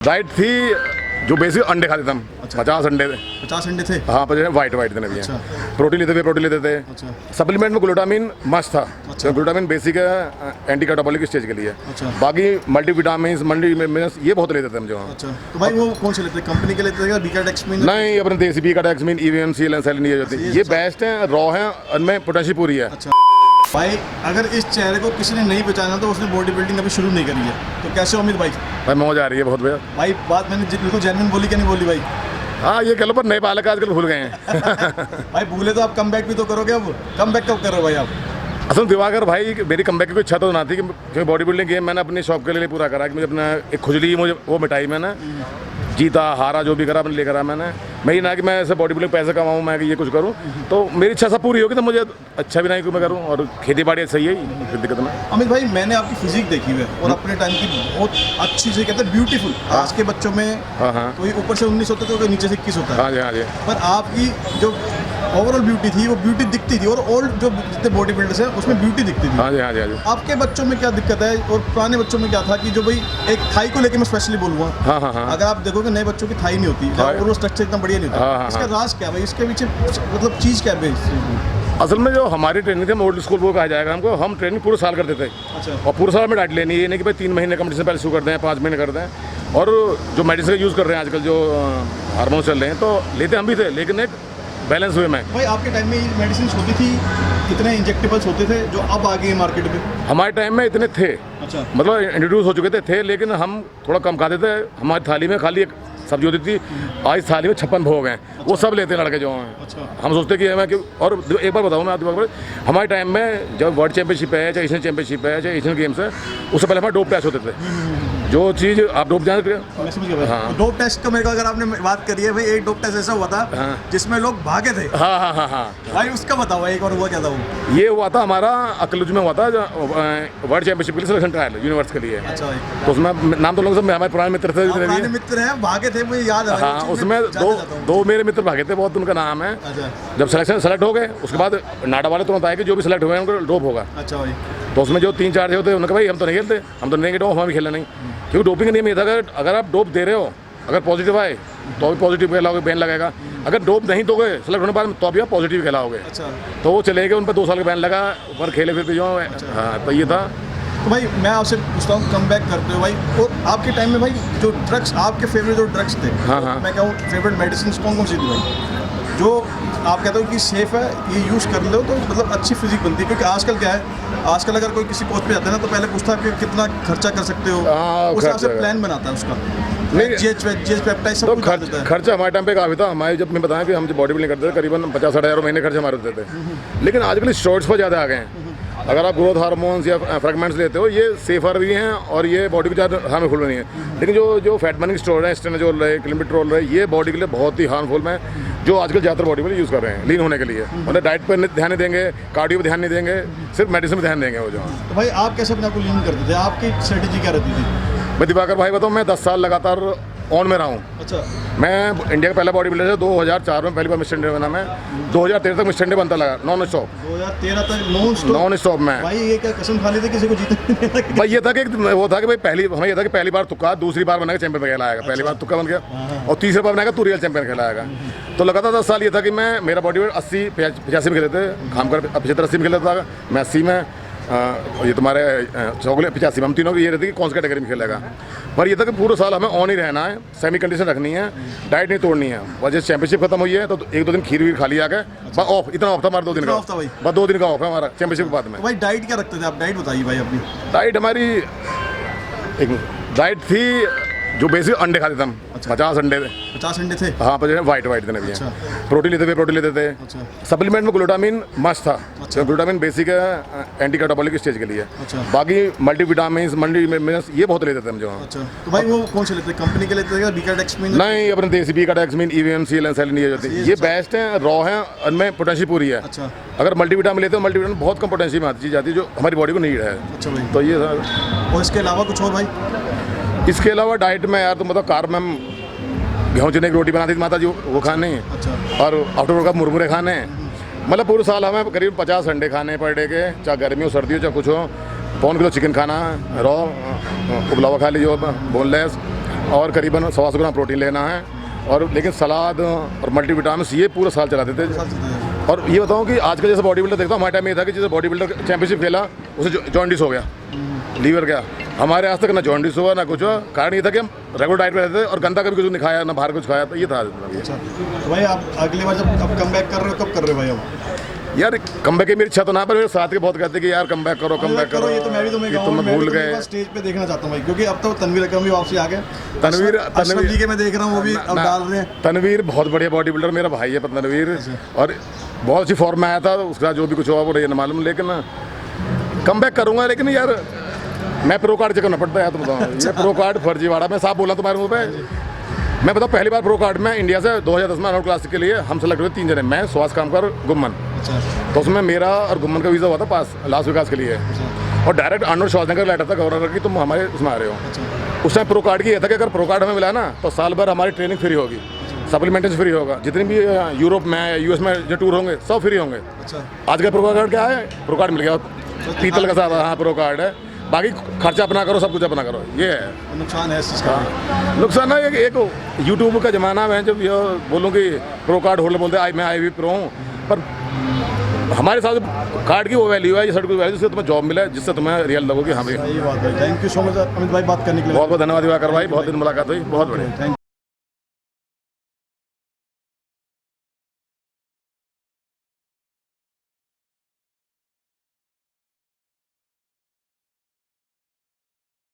Diet थी जो basic अंडे खाते थे हम। अच्छा। 50 अंडे थे। 50 अंडे थे। हाँ, पर वाइट देने भी अच्छा। हैं। प्रोटीन लेते थे। अच्छा। सप्लीमेंट में ग्लूटामिन मस्ट था। अच्छा। ग्लूटामिन बेसिक है एंटी कैटाबॉलिक स्टेज के लिए। अच्छा। बाकी मल्टीविटामिन मिनरल्स ये बहुत लेते थे हम जो। अच्छा, तो भाई वो कौन से लेते थे, कंपनी के लेते थे या बीकाडेक्समीन? नहीं, अपने देसी बी कैटाक्समीन ईवीएम सीएल सेलिन ये होती है। ये बेस्ट है, रॉ है, उनमें पोटेंशियल पूरी है। अच्छा भाई, अगर इस चेहरे को किसी ने नहीं पहचाना तो उसने बॉडी बिल्डिंग अभी शुरू नहीं करी है, तो कैसे उम्मीद भाई? भाई मौज आ रही है बहुत भैया। भाई बात मैंने बिल्कुल जेन्युइन बोली क्या नहीं बोली भाई? हाँ, ये कह लो, पर नए बालक आजकल भूल गए हैं। भाई भूले तो आप कम बैक भी तो करोगे, अब कम बैक कब करो भाई आप? असल दिवाकर भाई, मेरी कमबैक की कोई इच्छा तो ना थी कि बॉडी बिल्डिंग गेम मैंने अपनी शौक के लिए पूरा करा कि मुझे अपना एक खुजली मुझे वो मिटाई मैंने। जीता हारा जो भी करा मैंने लेकर आया मैंने। मैं ही ना कि मैं ऐसे बॉडी बिल्डिंग पैसे कमाऊँ, मैं कि ये कुछ करूँ, तो मेरी इच्छा सब पूरी होगी तो मुझे अच्छा भी नहीं कि मैं करूँ, और खेती बाड़ी सही है, कोई दिक्कत नहीं। अमित भाई, मैंने आपकी फिजिक देखी हुई है और अपने टाइम की बहुत अच्छी से कहते हैं ब्यूटीफुल। आज के बच्चों में हाँ। कोई ऊपर से 19 होता है तो कोई नीचे से 21 होता है। हाँ जी, हाँ जी। पर आपकी जो ओवरऑल ब्यूटी थी वो ब्यूटी दिखती थी, और ओल्ड जो जितने बॉडी बिल्डर्स हैं उसमें ब्यूटी दिखती थी। हाँ जी, हाँ जी, हाँ जी। आपके बच्चों में क्या दिक्कत है और पुराने बच्चों में क्या था कि जो भाई एक थाई को लेके मैं स्पेशली बोलूँगा। हाँ। अगर आप देखोगे नए बच्चों की थाई नहीं होती और वो स्ट्रक्चर इतना बढ़िया नहीं होता। हाँ। इसका राज क्या है भाई? इसके पीछे मतलब चीज़ क्या है? असल में जो हमारी ट्रेनिंग थी, हम ओल्ड स्कूल वो कहा जाएगा हमको, हम ट्रेनिंग पूरे साल करते थे। अच्छा। और पूरे साल में डाइट लेनी है, ये नहीं कि भाई 3 महीने का मेडिसिन पहले शुरू कर दें, 5 महीने कर दें। और जो मेडिसिन का यूज़ कर रहे हैं आजकल, जो हार्मोन चल रहे हैं, तो लेते हम भी थे, लेकिन एक बैलेंस हुए में। भाई आपके टाइम में ये मेडिसिन होती थी, इतने इंजेक्टेबल्स होते थे जो अब आ गए मार्केट में? हमारे टाइम में इतने थे, अच्छा। मतलब इंट्रोड्यूस हो चुके थे, लेकिन हम थोड़ा कम खाते थे। हमारी थाली में खाली एक सब्जी होती थी, आज थाली में 56 भोग हैं। वो सब लेते हैं लड़के जो हैं। अच्छा। हम सोचते कि हमें और एक बार बताऊँ मैं आपको, हमारे टाइम में जब वर्ल्ड चैंपियनशिप है, चाहे एशियन चैंपियनशिप है, चाहे एशियन गेम्स है, उससे पहले हमारे डोप टेस्ट होते थे। जो चीज़ आप डोप जानते हैं। मैं समझ गया। हाँ। डोप टेस्ट का मेरे को अगर आपने बात करी है भाई, एक डोप टेस्ट ऐसा हुआ था जिसमें लोग भागे थे। हाँ। भाई उसका बताओ एक बार, हुआ क्या था वो? ये हुआ था हमारा अकलुज में हुआ था, वर्ल्ड चैंपियनशिप के लिए सिलेक्शन ट्रायल यूनिवर्स के लिए। अच्छा भाई। तो उसमें नाम तो लोग सब हमारे पुराने मित्र थे जितने भी पुराने हैं। मित्र हैं, भागे थे, मुझे याद है भाई, हाँ, वो चीज़ उसमें मैं जानना चाहता हूँ। दो मेरे मित्र भागे थे बहुत, उनका नाम है। अच्छा। जब सिलेक्शन सेलेक्ट हो गए, उसके बाद नाडा वाले तुरंत आए कि जो भी सिलेक्ट हुए हैं उनको डोप होगा। अच्छा भाई। तो उसमें जो 3-4 होते उनका भाई हम तो नहीं खेलते, हम तो नहीं डोप, हम भी खेलना नहीं, क्योंकि डोपिंग का नियम ये था अगर आप डोप दे रहे हो, अगर पॉजिटिव आए तो अभी पॉजिटिव कहलाओगे, बैन लगेगा। अगर डोप नहीं दोगे सेलेक्ट होने के बाद तो अभी आप पॉजिटिव कहलाओगे। अच्छा। तो वो चले गए, उन पर 2 साल का बैन लगा, ऊपर खेले फिर जो। हाँ, तो ये था। तो भाई मैं आपसे पूछता हूँ, कम बैक करते हो भाई, और आपके टाइम में भाई जो ड्रग्स, आपके फेवरेट जो ड्रग्स थे, हाँ। मैं कहूँ फेवरेट मेडिसिन कौन सी थी भाई, जो आप कहते हो कि सेफ़ है, ये यूज़ कर लो तो मतलब अच्छी फिजिक बनती है? क्योंकि आजकल क्या है, आजकल अगर कोई किसी पोस्ट पे जाता है ना तो पहले पूछता है कि कितना खर्चा कर सकते हो, हाँ, उस हिसाब से खर्चा। प्लान बनाता है उसका। नहीं, जीएच पेप्टाइड सब तो कुछ डाल देता है। खर्चा हमारे टाइम पे काफ़ी था। हमारे जब मैं बताया कि हम जब बॉडी बिल्डिंग करते थे, करीबन 50-60 हज़ार महीने खर्च हमारे होते थे। लेकिन आजकल स्टेरॉइड्स पर ज़्यादा आ गए हैं। अगर आप ग्रोथ हार्मोन्स या फ्रेगमेंट्स लेते हो, ये सेफर भी हैं और ये बॉडी को ज़्यादा हार्मफुल नहीं है। लेकिन जो फैट बर्निंग स्टेरॉइड है, एस्टेनोजोल है, क्लिम्बिट्रोल है, ये बॉडी के लिए बहुत ही हार्मफुल है, जो आजकल ज़्यादातर बॉडी में यूज़ कर रहे हैं लीन होने के लिए। मतलब डाइट पर ध्यान नहीं देंगे, कार्डियो पर ध्यान नहीं देंगे, सिर्फ मेडिसिन पर ध्यान देंगे वो जो। तो भाई आप कैसे अपने आप को लीन करते थे? आपकी स्ट्रेटेजी क्या रहती थी? मैं दिवाकर भाई बताऊँ, मैं 10 साल लगातार ऑन में रहा हूँ। अच्छा। मैं इंडिया का पहला बॉडी बिल्डर है। 2004 में पहली बार मिस्टर इंडिया बना मैं। 2013 तक मिस्टर इंडिया बनता लगा नॉन स्टॉप। 2013 तक नॉन स्टॉप में। भाई ये क्या कसम खा ली थी किसी को जीतने? भाई ये था कि वो था कि भाई हमें ये था कि पहली बार तुक्का, दूसरी बार बनेगा चैंपियन कहलाएगा। पहली बार तुक्का बन गया और तीसरी बार बनेगा तू रियल चैंपियन कहलाएगा। तो लगातार 10 साल ये था कि मैं, मेरा बॉडी वेट 80-85 में खेले थे, खामकर 75-80 में खेलता था मैं, 80 में। ये तुम्हारे चौगले 85 में, हम तीनों की ये रहती कि कौन सी कैटेगरी में खेलेगा। पर ये था कि पूरे साल हमें ऑन ही रहना है, सेमी कंडीशन रखनी है, डाइट नहीं तोड़नी है। बस जैसे चैंपियनशिप खत्म हुई है तो 1-2 दिन खीर वीर खा लिया गया, बस ऑफ। इतना ऑफ था हमारा 2 दिन का। बस 2 दिन का ऑफ है हमारा चैंपियनशिप के बाद में। तो भाई डाइट क्या रखते थे आप? डाइट बताइए भाई अपनी। डाइट हमारी डाइट थी जो बेसिक अंडे खाते थे हम। 50 अंडे थे। 50 अंडे थे। हाँ, पर वाइट देने भी हैं। अच्छा। प्रोटीन लेते थे। अच्छा। सप्लीमेंट में ग्लूटामिन मस्ट था। अच्छा। ग्लूटामिन बेसिक है एंटी कैटाबॉलिक स्टेज के लिए। अच्छा। बाकी मल्टीविटामिन मिनरल्स ये बहुत लेते थे हम जो। अच्छा, तो भाई वो कौन से लेते थे, कंपनी के लेते थे या बीकाडेक्समीन? नहीं, अपने देसी बी कैटाक्समीन, ईवीएम सीएल सेलिन ये होती है। ये बेस्ट है, रॉ है, उनमें पोटेंशियल पूरी है। अच्छा। अगर मल्टीविटामिन लेते हो, मल्टीविटामिन बहुत कम पोटेंशियल में आती चीज़ आती है जो हमारी बॉडी को नीड है। अच्छा भाई। तो ये था। और इसके अलावा कुछ और भाई? इसके अलावा डाइट में यार, तो मतलब कार्ब में हम गेहूँ चने की रोटी बनाती थी माता जी, वो खाने। अच्छा। और आफ्टर का मुरमुरे खाने। मतलब पूरे साल हमें करीब 50 अंडे खाने पर डे के, चाहे गर्मी हो सर्दी हो चाहे कुछ हो। 1 किलो चिकन खाना रॉ, उबला हुआ खा लीजिए बोनलेस, और करीबन 125 ग्राम प्रोटीन लेना है, और लेकिन सलाद और मल्टीविटामिन ये पूरा साल चलाते थे। और ये बताऊँ कि आज का जैसे बॉडी बिल्डर देखता हूँ, हमारे टाइम में ये था कि जैसे बॉडी बिल्डर चैंपियनशिप खेला उसे जॉन्डिस हो गया, लीवर गया। हमारे आज तक ना जॉन्डिस हुआ ना कुछ हुआ। कारण ये था कि हम रेगुलर डाइट पे रहते थे और गंदा कभी कुछ नहीं खाया, ना बाहर कुछ खाया, तो ये था। अच्छा तो भाई आप अगली बार जब अब कम बैक कर रहे हो कब कर रहे हो भाई अब? यार कम बैक की मेरी इच्छा तो ना, पर मेरे साथ के बहुत कहते हैं कि यार कम बैक करो, कम बैक करो। ये तो मैं भी तुम्हें ये तुम्हें भूल गए। स्टेज पे देखना चाहता हूँ भाई, क्योंकि अब तो तनवीर अकरम भी वापसी आ गए। तनवीर अशरफ जी के मैं देख रहा हूँ वो भी अब डाल रहे हैं। तनवीर बहुत बढ़िया बॉडी बिल्डर, मेरा भाई है तनवीर, और बहुत अच्छी फॉर्म में आया था। उसका जो भी कुछ हुआ वो नहीं मालूम, लेकिन कम बैक करूँगा। लेकिन यार मैं प्रो कार्ड चेक करना पड़ता है, तुम बताओ। ये प्रो कार्ड फर्जीवाड़ा, मैं साफ बोला तुम्हारे मुँह पे। मैं बताऊँ पहली बार प्रो कार्ड में इंडिया से 2010 में अनोट क्लासिक के लिए हम सेलेक्ट हुए 3 जने, मैं, सुहास कामकर, गुम्मन। तो उसमें मेरा और गुम्मन का वीज़ा हुआ था पास लास वेगास के लिए, और डायरेक्ट अर्नोल्ड श्वार्ज़नेगर का लेटर था गवर्नर की, तुम हमारे उसमें आ रहे हो। उस टाइम प्रो कार्ड की ये था कि अगर प्रो कार्ड हमें मिला ना तो साल भर हमारी ट्रेनिंग फ्री होगी, सप्लीमेंटेशन फ्री होगा, जितनी भी यूरोप में यूएस में जो टूर होंगे सब फ्री होंगे। आज का प्रो कार्ड क्या है? प्रो कार्ड मिल गया, पीतल का साथ, हाँ प्रो कार्ड है, बाकी खर्चा अपना करो, सब कुछ अपना करो। ये है नुकसान है इस चीज़ का। नुकसान है एक यूट्यूब का ज़माना है, जब ये बोलूँ कि प्रो कार्ड होल्डर बोलते हैं मैं आई भी प्रो हूँ, पर हमारे साथ कार्ड की वो वैल्यू है, ये सर्टिफिकेट वैल्यू, जिससे तुम्हें जॉब मिला है, जिससे तुम्हें रियल लगो कि हाँ भाई। सही बात है। Thank you so much Amit भाई बात करने के लिए। बहुत बहुत धन्यवाद दिवाकर भाई, बहुत दिन मुलाकात हुई, बहुत बढ़िया।